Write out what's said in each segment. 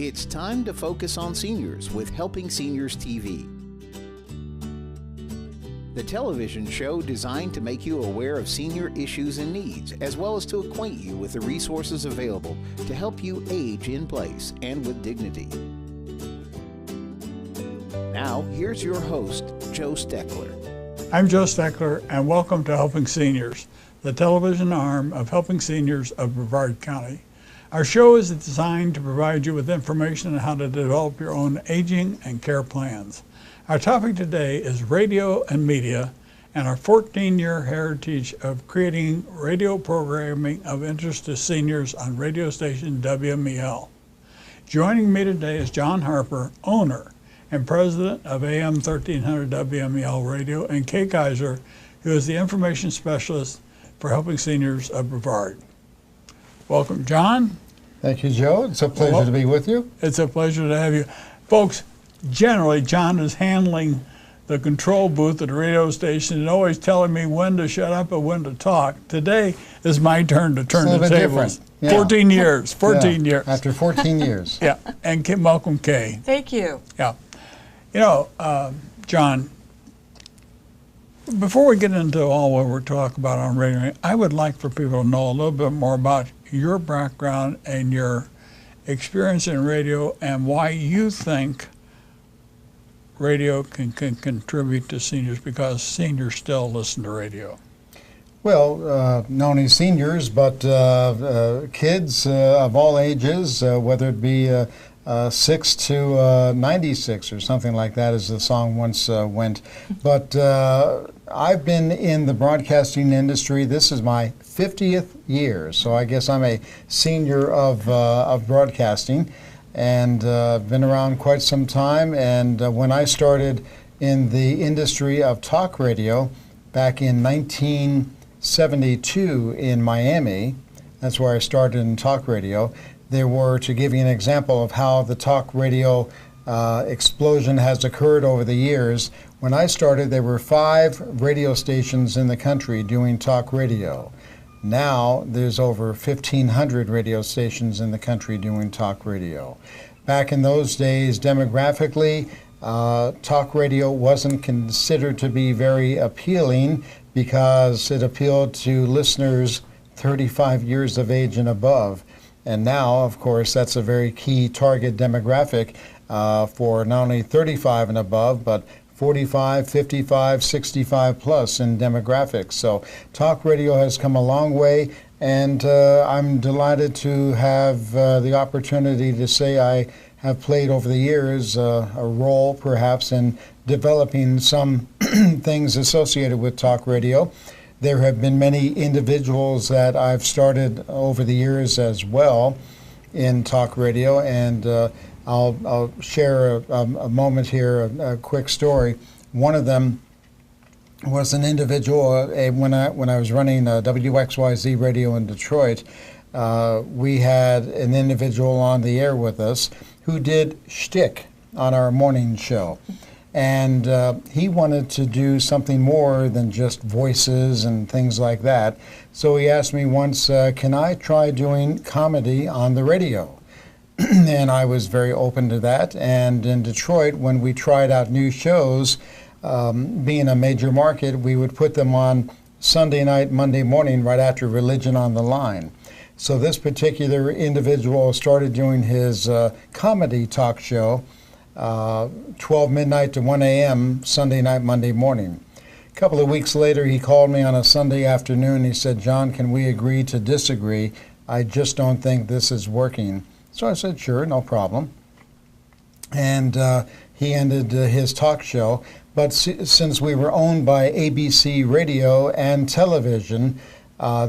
It's time to focus on seniors with Helping Seniors TV. The television show designed to make you aware of senior issues and needs, as well as to acquaint you with the resources available to help you age in place and with dignity. Now, here's your host, Joe Steckler. I'm Joe Steckler, and welcome to Helping Seniors, the television arm of Helping Seniors of Brevard County. Our show is designed to provide you with information on how to develop your own aging and care plans. Our topic today is radio and media, and our 14-year heritage of creating radio programming of interest to seniors on radio station WMEL. Joining me today is John Harper, owner and president of AM 1300 WMEL Radio, and Kay Kaiser, who is the information specialist for Helping Seniors of Brevard. Welcome, John. Thank you, Joe. It's a pleasure to be with you. It's a pleasure to have you. Folks, generally, John is handling the control booth at the radio station and always telling me when to shut up and when to talk. Today is my turn to turn the tables. Yeah. 14 years. After 14 years. Yeah, and welcome, Kay. Thank you. Yeah. You know, John, before we get into all what we're talking about on radio, I would like for people to know a little bit more about your background and your experience in radio and why you think radio can contribute to seniors, because seniors still listen to radio. Well, not only seniors, but kids of all ages, whether it be 6 to 96 or something like that, as the song once went. But I've been in the broadcasting industry. This is my 50th year, so I guess I'm a senior of broadcasting, and been around quite some time. And when I started in the industry of talk radio back in 1972 in Miami, that's where I started in talk radio. There were, to give you an example of how the talk radio explosion has occurred over the years, when I started there were 5 radio stations in the country doing talk radio. Now there's over 1,500 radio stations in the country doing talk radio. Back in those days, demographically, talk radio wasn't considered to be very appealing because it appealed to listeners 35 years of age and above. And now, of course, that's a very key target demographic for not only 35 and above, but 45, 55, 65 plus in demographics. So talk radio has come a long way, and I'm delighted to have the opportunity to say I have played over the years a role perhaps in developing some things associated with talk radio. There have been many individuals that I've started over the years as well in talk radio, and I'll share a moment here, a quick story. One of them was an individual, when I was running WXYZ radio in Detroit, we had an individual on the air with us who did shtick on our morning show. And he wanted to do something more than just voices and things like that. So he asked me once, can I try doing comedy on the radio? And I was very open to that. And in Detroit, when we tried out new shows, being a major market, we would put them on Sunday night, Monday morning, right after Religion on the Line. So this particular individual started doing his comedy talk show 12 midnight to 1 a.m. Sunday night, Monday morning. A couple of weeks later, he called me on a Sunday afternoon. He said, John, can we agree to disagree? I just don't think this is working. So I said, sure, no problem. And he ended his talk show. But since we were owned by ABC Radio and Television,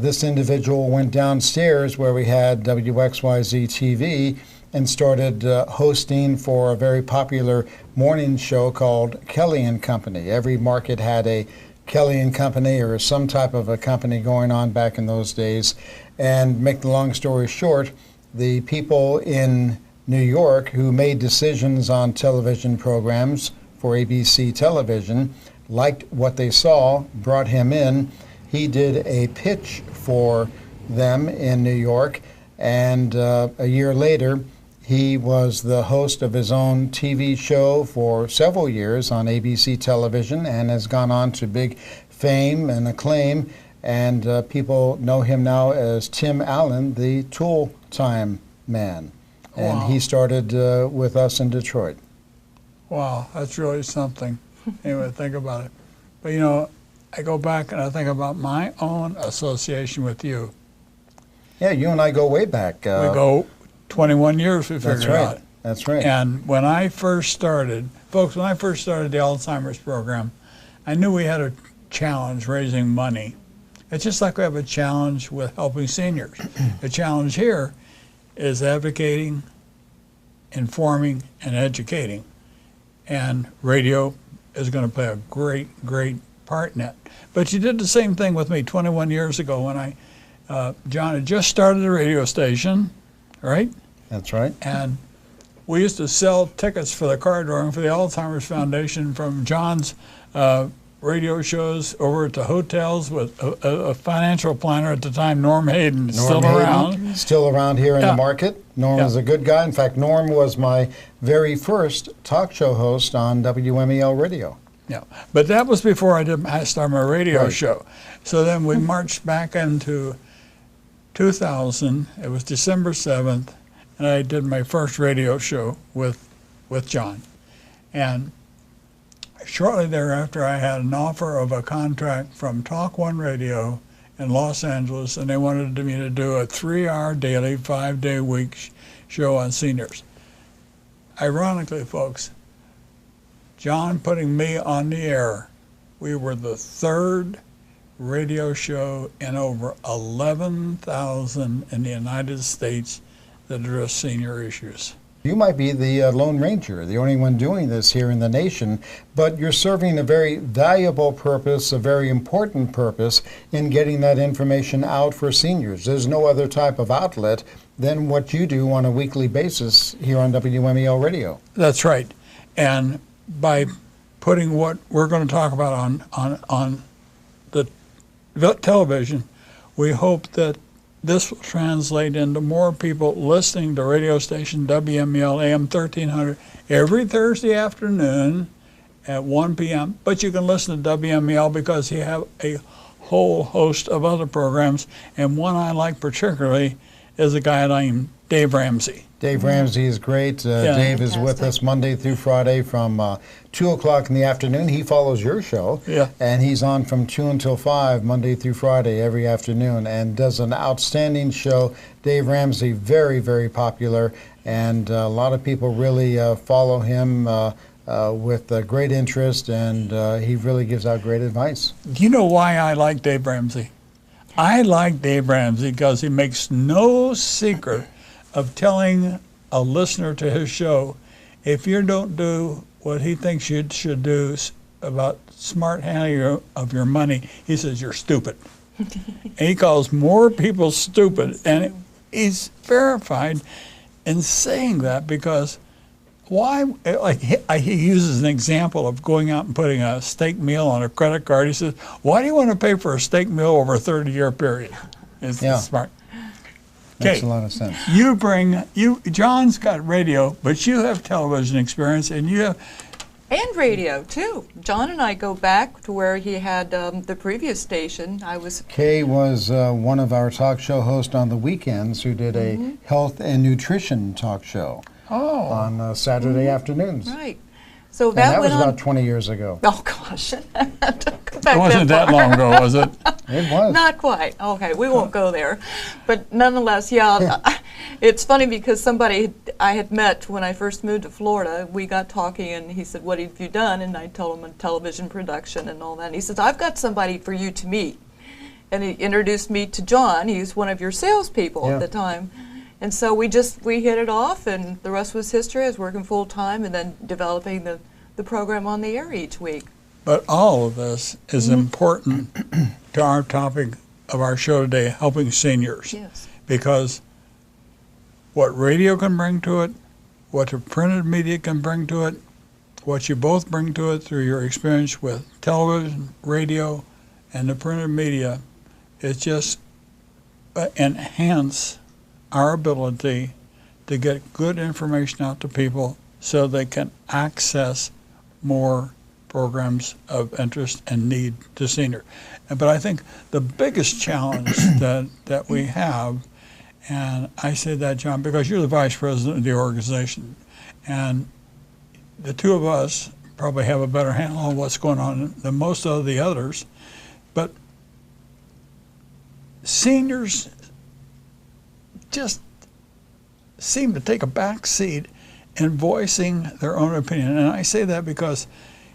this individual went downstairs where we had WXYZ TV and started hosting for a very popular morning show called Kelly and Company. Every market had a Kelly and Company or some type of a company going on back in those days. And make the long story short, the people in New York who made decisions on television programs for ABC Television liked what they saw, brought him in. He did a pitch for them in New York, and a year later, He was the host of his own TV show for several years on ABC television and has gone on to big fame and acclaim. And people know him now as Tim Allen, the Tool Time Man. And he started with us in Detroit. Wow, that's really something. Anyway, think about it. But you know, I go back and I think about my own association with you. Yeah, you and I go way back. We go 21 years, we figured out. That's right. And when I first started, folks, when I first started the Alzheimer's program, I knew we had a challenge raising money. It's just like we have a challenge with helping seniors. The challenge here is advocating, informing, and educating. And radio is going to play a great, great part in that. But you did the same thing with me 21 years ago when John had just started a radio station, right? That's right. And we used to sell tickets for the car drawing for the Alzheimer's Foundation from John's radio shows over at the hotels with a financial planner at the time, Norm Hayden, still around. Still around here in the market. Norm is a good guy. In fact, Norm was my very first talk show host on WMEL Radio. Yeah, but that was before I started my radio show. So then we marched back into 2000. It was December 7th, and I did my first radio show with John. And shortly thereafter, I had an offer of a contract from Talk One Radio in Los Angeles, and they wanted me to do a 3-hour daily, 5-day-week show on seniors. Ironically, folks, John putting me on the air, we were the third radio show in over 11,000 in the United States that address senior issues. You might be the Lone Ranger, the only one doing this here in the nation, but you're serving a very valuable purpose, a very important purpose in getting that information out for seniors. There's no other type of outlet than what you do on a weekly basis here on WMEL Radio. That's right. And by putting what we're going to talk about on the television, we hope that this will translate into more people listening to radio station WMEL AM 1300 every Thursday afternoon at 1 p.m. But you can listen to WMEL because you have a whole host of other programs, and one I like particularly is a guy named Dave Ramsey. Dave Ramsey is great. Dave is with us Monday through Friday from 2 o'clock in the afternoon. He follows your show, and he's on from 2 until 5, Monday through Friday, every afternoon, and does an outstanding show. Dave Ramsey, very, very popular, and a lot of people really follow him with great interest, and he really gives out great advice. Do you know why I like Dave Ramsey? I like Dave Ramsey because he makes no secret of telling a listener to his show, if you don't do what he thinks you should do about smart handling of your money, he says you're stupid. And he calls more people stupid, and he's verified in saying that because why, like he uses an example of going out and putting a steak meal on a credit card. He says, why do you want to pay for a steak meal over a 30-year period? It's smart. Makes a lot of sense. John's got radio, but you have television experience, and you have... And radio, too. John and I go back to where he had the previous station. Kay was one of our talk show hosts on the weekends who did a health and nutrition talk show on Saturday afternoons. Right. So that was about 20 years ago. Oh, gosh. It wasn't that long ago, was it? It was. Not quite. Okay, we won't go there. But nonetheless, it's funny because somebody I had met when I first moved to Florida, we got talking and he said, what have you done? And I told him a television production and all that. And he says, I've got somebody for you to meet. And he introduced me to John. He's one of your salespeople at the time. And so we hit it off, and the rest was history. I was working full time and then developing the program on the air each week. But all of this is important to our topic of our show today, helping seniors. Yes. Because what radio can bring to it, what the printed media can bring to it, what you both bring to it through your experience with television, radio, and the printed media, is just enhance our ability to get good information out to people so they can access more programs of interest and need to senior. But I think the biggest challenge that we have, and I say that, John, because you're the vice president of the organization, and the two of us probably have a better handle on what's going on than most of the others, but seniors just seem to take a back seat in voicing their own opinion. And I say that because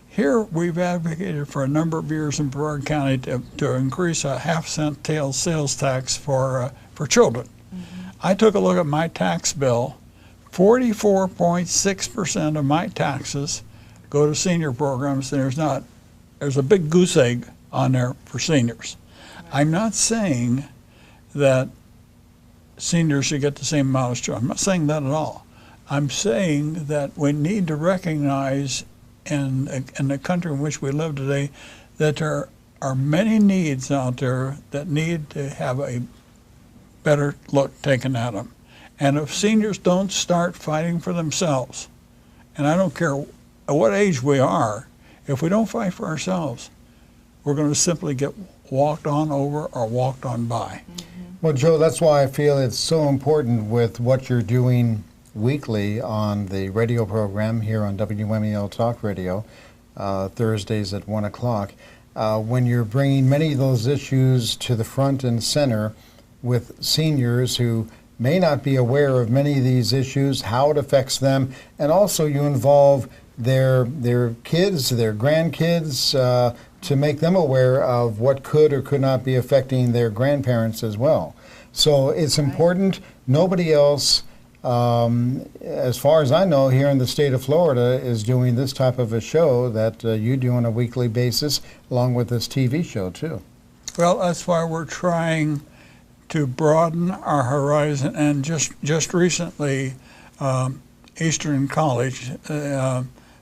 here we've advocated for a number of years in Brevard County to increase a half-cent sales tax for children. Mm-hmm. I took a look at my tax bill. 44.6% of my taxes go to senior programs, and there's a big goose egg on there for seniors. Right. I'm not saying that seniors should get the same amount as children. I'm not saying that at all. I'm saying that we need to recognize in the country in which we live today that there are many needs out there that need to have a better look taken at them. And if seniors don't start fighting for themselves, and I don't care at what age we are, if we don't fight for ourselves, we're going to simply get walked on over or walked on by. Mm-hmm. Well, Joe, that's why I feel it's so important with what you're doing weekly on the radio program here on WMEL Talk Radio, Thursdays at 1 o'clock, when you're bringing many of those issues to the front and center with seniors who may not be aware of many of these issues, how it affects them, and also you involve their kids, their grandkids, to make them aware of what could or could not be affecting their grandparents as well. So it's important. Nobody else, as far as I know, here in the state of Florida is doing this type of a show that you do on a weekly basis, along with this TV show too. Well, that's why we're trying to broaden our horizon, and just recently, Eastern College,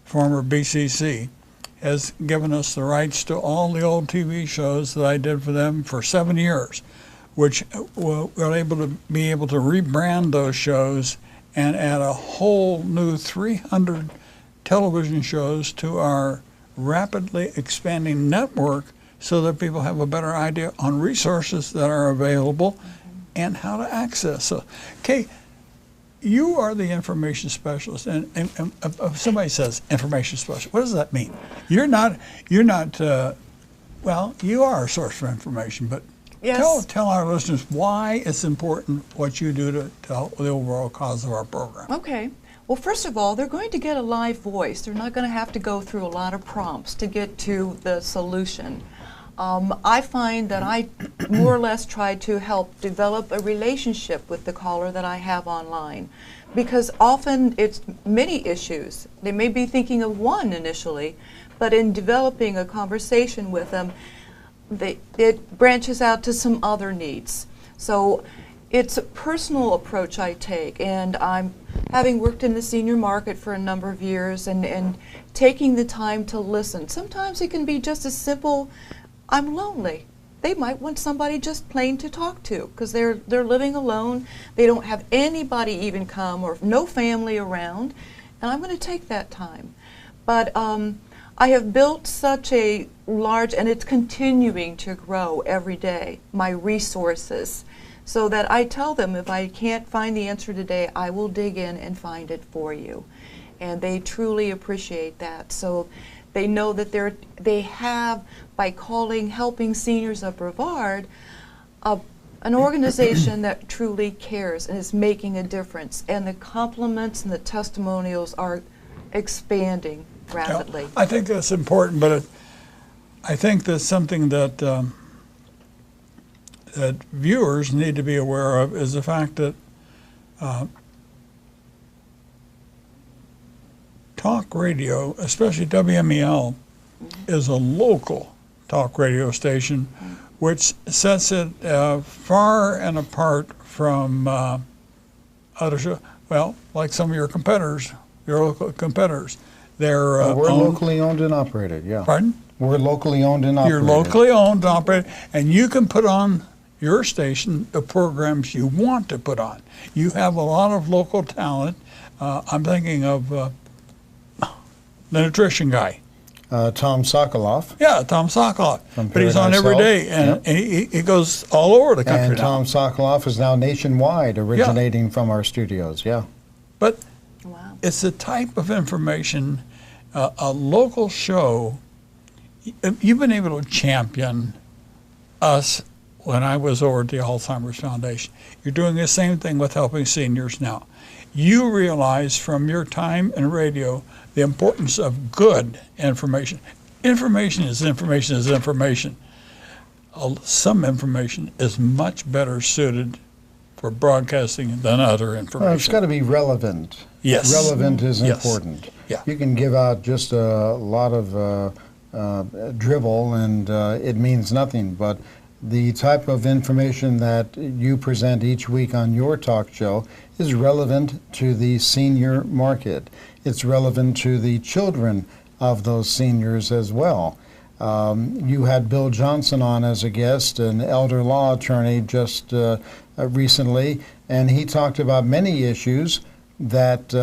former BCC, has given us the rights to all the old TV shows that I did for them for 7 years, which we're able to rebrand those shows and add a whole new 300 television shows to our rapidly expanding network, so that people have a better idea on resources that are available and how to access. So, Kay, you are the information specialist, and if somebody says information specialist, what does that mean? You're not. Well, you are a source for information, but yes. Tell our listeners why it's important what you do to help with the overall cause of our program. Okay. Well, first of all, they're going to get a live voice. They're not going to have to go through a lot of prompts to get to the solution. I find that I more or less try to help develop a relationship with the caller that I have online, because often it's many issues. They may be thinking of one initially, but in developing a conversation with them, it branches out to some other needs. So it's a personal approach I take, and I'm having worked in the senior market for a number of years and taking the time to listen. Sometimes it can be just as simple, I'm lonely. They might want somebody just plain to talk to because they're living alone. They don't have anybody even come or no family around, and I'm going to take that time. But I have built such a large, and it's continuing to grow every day, my resources, so that I tell them if I can't find the answer today, I will dig in and find it for you. And they truly appreciate that. So they know that they have, by calling Helping Seniors of Brevard, an organization that truly cares and is making a difference. And the compliments and the testimonials are expanding rapidly. Yeah, I think that's important, but I think that's something that that viewers need to be aware of is the fact that talk radio, especially WMEL, is a local talk radio station, which sets it far and apart from other shows. Well, like some of your competitors, your local competitors. They're we're locally owned and operated, yeah. Pardon? We're locally owned and operated. You're locally owned and operated, and you can put on your station the programs you want to put on. You have a lot of local talent. I'm thinking of the nutrition guy. Tom Sokoloff. Yeah, Tom Sokoloff. From But he's on Paradise every Health. day, and he goes all over the country And now. Tom Sokoloff is now nationwide, originating from our studios. Yeah. But Wow. it's the type of information, a local show. You've been able to champion us when I was over at the Alzheimer's Foundation. You're doing the same thing with helping seniors now. You realize from your time in radio the importance of good information. Information is information is information. Some information is much better suited for broadcasting than other information. Well, it's got to be relevant. Yes. Relevant is Yes. important. Yeah. You can give out just a lot of dribble and it means nothing, but the type of information that you present each week on your talk show is relevant to the senior market. It's relevant to the children of those seniors as well. You had Bill Johnson on as a guest, an elder law attorney, just recently, and he talked about many issues that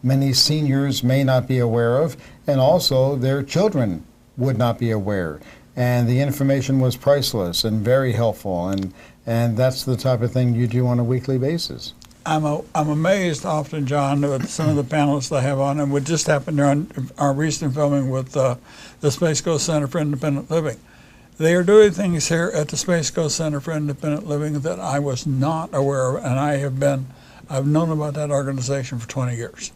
many seniors may not be aware of, and also their children would not be aware. And the information was priceless and very helpful, and that's the type of thing you do on a weekly basis. I'm amazed often, John, with some of the panelists I have on, and what just happened during our recent filming with the Space Coast Center for Independent Living. They are doing things here at the Space Coast Center for Independent Living that I was not aware of, and I've known about that organization for 20 years.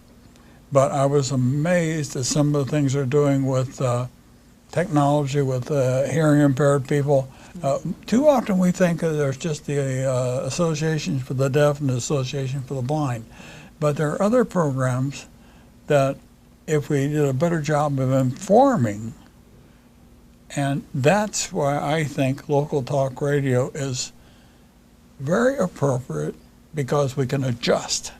But I was amazed at some of the things they're doing with technology, with hearing impaired people. Too often we think there's just the Association for the Deaf and the Association for the Blind. But there are other programs that if we did a better job of informing, and that's why I think local talk radio is very appropriate, because we can adjust.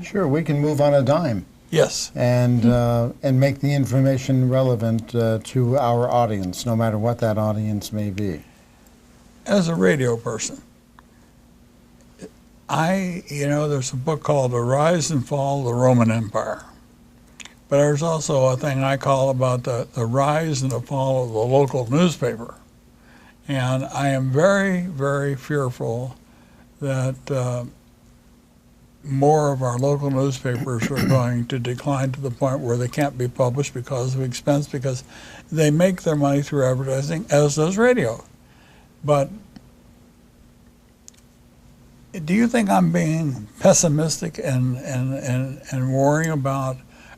Sure, we can move on a dime. Yes. And make the information relevant to our audience, no matter what that audience may be. As a radio person, there's a book called The Rise and Fall of the Roman Empire. But there's also a thing I call about the rise and the fall of the local newspaper. And I am very, very fearful that more of our local newspapers are going to decline to the point where they can't be published because of expense, because they make their money through advertising, as does radio. But do you think I'm being pessimistic and worrying about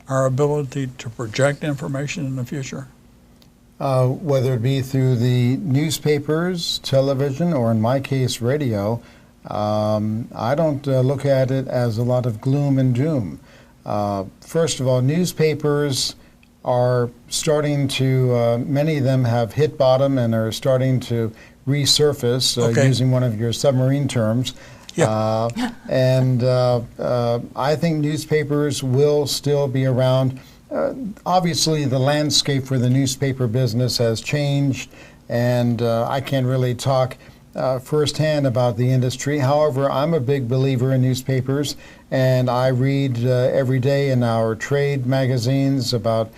our ability to project information in the future? Whether it be through the newspapers, television, or in my case, radio, I don't look at it as a lot of gloom and doom. First of all, newspapers are starting to, many of them have hit bottom and are starting to resurface, using one of your submarine terms. Yeah. I think newspapers will still be around. Obviously, the landscape for the newspaper business has changed, and I can't really talk firsthand about the industry. However, I'm a big believer in newspapers, and I read every day in our trade magazines about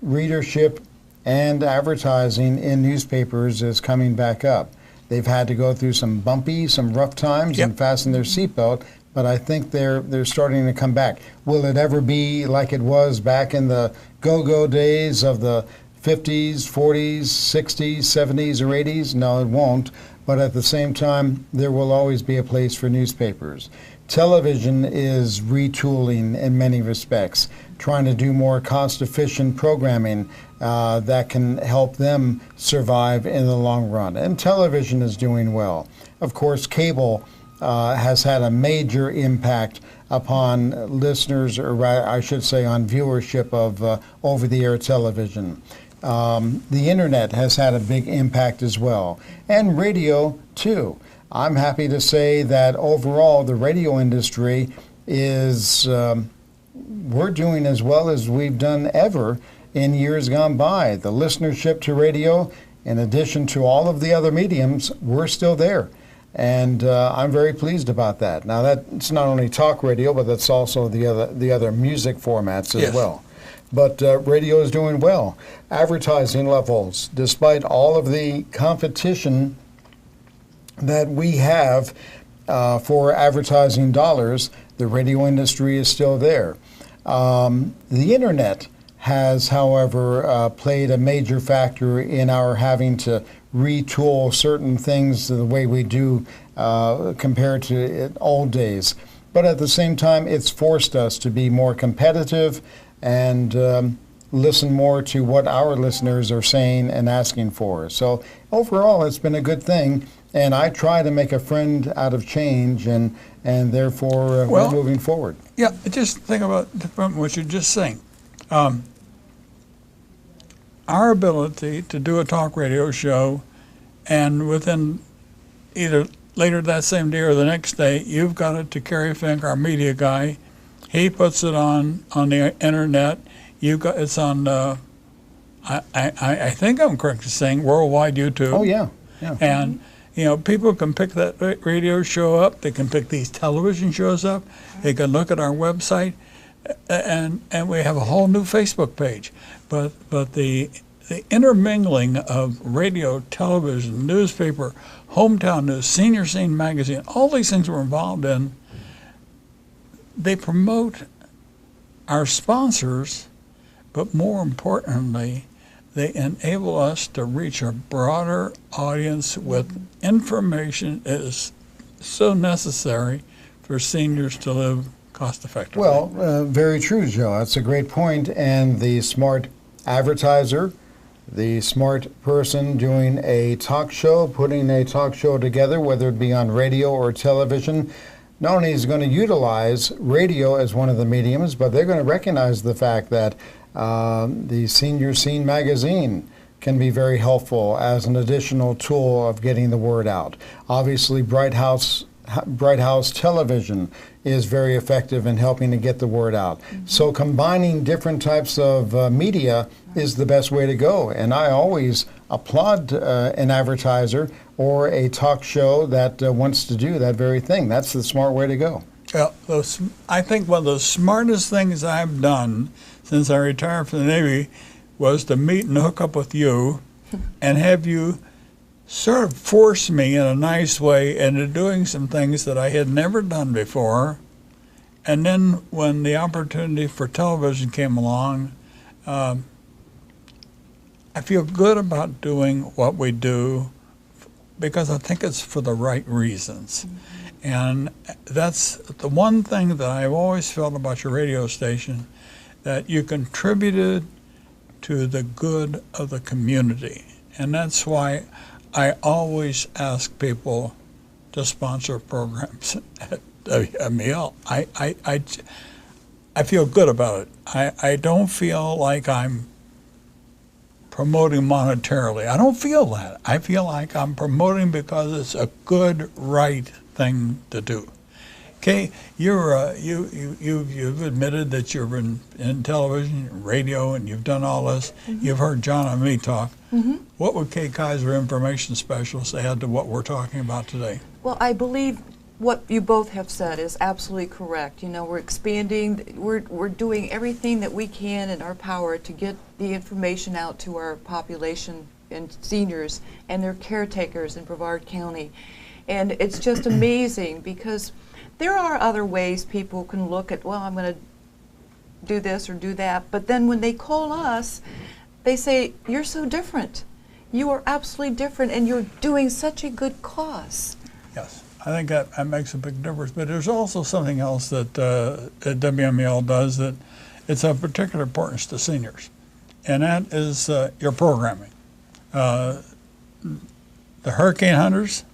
readership and advertising in newspapers is coming back up. They've had to go through some rough times and fasten their seatbelt, but I think they're starting to come back. Will it ever be like it was back in the go-go days of the 50s, 40s, 60s, 70s, or 80s? No, it won't. But at the same time, there will always be a place for newspapers. Television is retooling in many respects, trying to do more cost-efficient programming that can help them survive in the long run. And television is doing well. Of course, cable has had a major impact upon listeners, or I should say on viewership of over-the-air television. The internet has had a big impact as well, and radio too. I'm happy to say that overall the radio industry is, we're doing as well as we've done ever in years gone by. The listenership to radio, in addition to all of the other mediums, we're still there. And I'm very pleased about that. Now, that's not only talk radio, but that's also the other music formats as well. But radio is doing well. Advertising levels, despite all of the competition that we have for advertising dollars, the radio industry is still there. The internet has, however, played a major factor in our having to retool certain things the way we do compared to old days. But at the same time, it's forced us to be more competitive and listen more to what our listeners are saying and asking for. So overall, it's been a good thing. And I try to make a friend out of change, and therefore we're moving forward. Yeah, just think about what you're just saying. Our ability to do a talk radio show, and within either later that same day or the next day, you've got it to Kerry Fink, our media guy. He puts it on the internet. It's on. I think I'm correct in saying worldwide YouTube. Oh yeah. And people can pick that radio show up. They can pick these television shows up. They can look at our website, and we have a whole new Facebook page. But the intermingling of radio, television, newspaper, hometown news, senior scene magazine, all these things we're involved in, they promote our sponsors, but more importantly, they enable us to reach a broader audience with information that is so necessary for seniors to live cost effectively. Well, very true, Joe. That's a great point. And the smart advertiser, the smart person doing a talk show, putting a talk show together, whether it be on radio or television, not only is going to utilize radio as one of the mediums, but they're going to recognize the fact that the Senior Scene magazine can be very helpful as an additional tool of getting the word out. Obviously, Bright House Television is very effective in helping to get the word out. Mm-hmm. So combining different types of media is the best way to go. And I always applaud an advertiser or a talk show that wants to do that very thing. That's the smart way to go. Well, I think one of the smartest things I've done since I retired from the Navy was to meet and hook up with you and have you sort of force me in a nice way into doing some things that I had never done before. And then when the opportunity for television came along, I feel good about doing what we do because I think it's for the right reasons. Mm-hmm. And that's the one thing that I've always felt about your radio station, that you contributed to the good of the community. And that's why I always ask people to sponsor programs at WMEL. I feel good about it. I don't feel like I'm promoting monetarily. I don't feel that. I feel like I'm promoting because it's a good, right thing to do. Okay, you've admitted that you've been in television, radio, and you've done all this. Mm-hmm. You've heard John and me talk. Mm-hmm. What would Kay Kaiser, information specialist, add to what we're talking about today? Well, I believe what you both have said is absolutely correct. We're expanding. We're doing everything that we can in our power to get the information out to our population and seniors and their caretakers in Brevard County. And it's just amazing because there are other ways people can look at, well, I'm going to do this or do that. But then when they call us, they say, you're so different. You are absolutely different, and you're doing such a good cause. Yes, I think that makes a big difference. But there's also something else that WMEL does that it's of particular importance to seniors, and that is your programming. The Hurricane Hunters,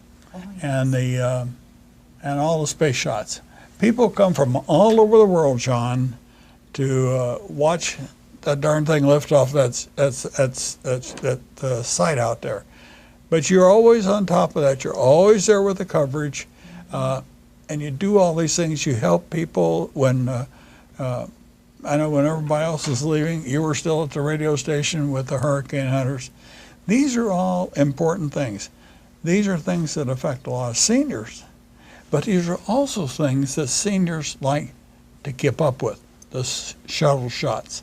and and all the space shots. People come from all over the world, John, to watch that darn thing lift off that site out there. But you're always on top of that. You're always there with the coverage, and you do all these things. You help people when I know when everybody else is leaving, you were still at the radio station with the Hurricane Hunters. These are all important things. these are things that affect a lot of seniors, but these are also things that seniors like to keep up with. The shuttle shots,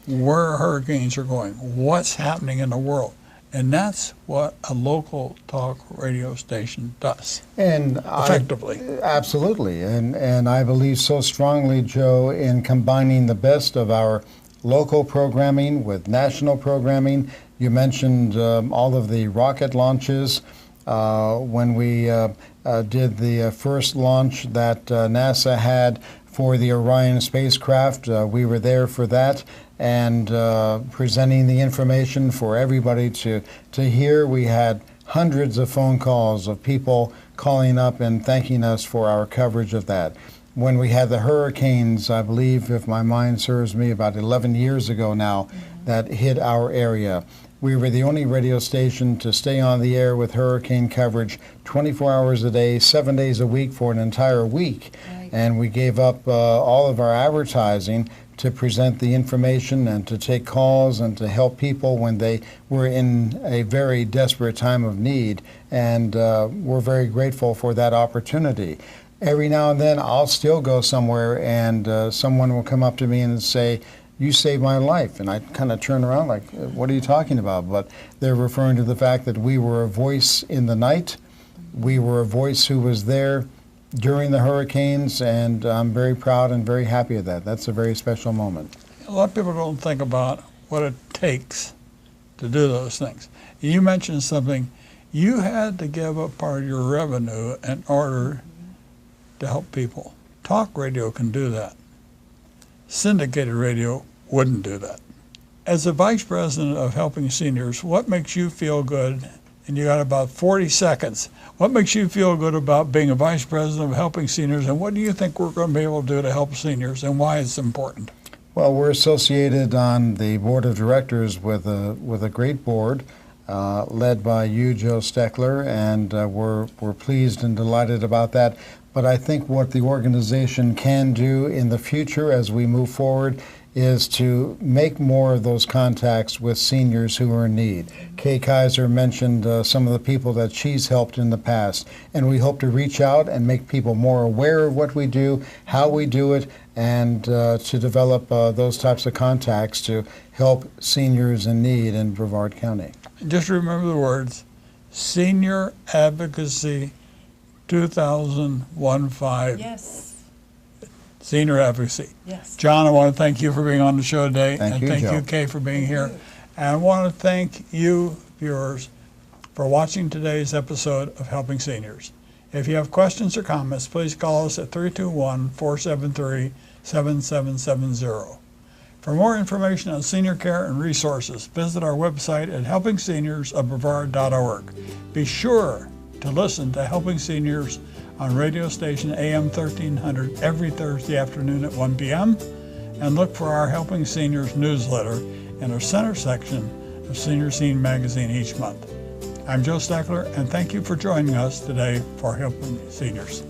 where hurricanes are going, what's happening in the world. And that's what a local talk radio station does, and effectively. Absolutely. And I believe so strongly, Joe, in combining the best of our local programming with national programming. You mentioned all of the rocket launches. When we did the first launch that NASA had for the Orion spacecraft, we were there for that, and presenting the information for everybody to hear. We had hundreds of phone calls of people calling up and thanking us for our coverage of that. When we had the hurricanes, I believe, if my mind serves me, about 11 years ago now, that hit our area, we were the only radio station to stay on the air with hurricane coverage 24 hours a day, 7 days a week for an entire week. Right. And we gave up all of our advertising to present the information and to take calls and to help people when they were in a very desperate time of need. And we're very grateful for that opportunity. Every now and then I'll still go somewhere and someone will come up to me and say, "You saved my life." And I kind of turn around like, what are you talking about? But they're referring to the fact that we were a voice in the night. We were a voice who was there during the hurricanes, and I'm very proud and very happy of that. That's a very special moment. A lot of people don't think about what it takes to do those things. You mentioned something. You had to give up part of your revenue in order to help people. Talk radio can do that. Syndicated radio wouldn't do that. As the Vice President of Helping Seniors, what makes you feel good? And you got about 40 seconds. What makes you feel good about being a Vice President of Helping Seniors, and what do you think we're going to be able to do to help seniors, and why it's important? Well, we're associated on the board of directors with a great board led by you, Joe Steckler, and we're pleased and delighted about that. But I think what the organization can do in the future as we move forward is to make more of those contacts with seniors who are in need. Kay Kaiser mentioned some of the people that she's helped in the past, and we hope to reach out and make people more aware of what we do, how we do it, and to develop those types of contacts to help seniors in need in Brevard County. Just remember the words, Senior Advocacy 2015. Yes. Senior Advocacy. Yes. John, I want to thank you for being on the show today. Thank you, thank Joe. you, Kay, for being here. And I want to thank you, viewers, for watching today's episode of Helping Seniors. If you have questions or comments, please call us at 321-473-7770. For more information on senior care and resources, visit our website at helpingseniorsofbrevard.org. Be sure to listen to Helping Seniors on radio station AM 1300 every Thursday afternoon at 1 p.m. and look for our Helping Seniors newsletter in our center section of Senior Scene magazine each month. I'm Joe Steckler, and thank you for joining us today for Helping Seniors.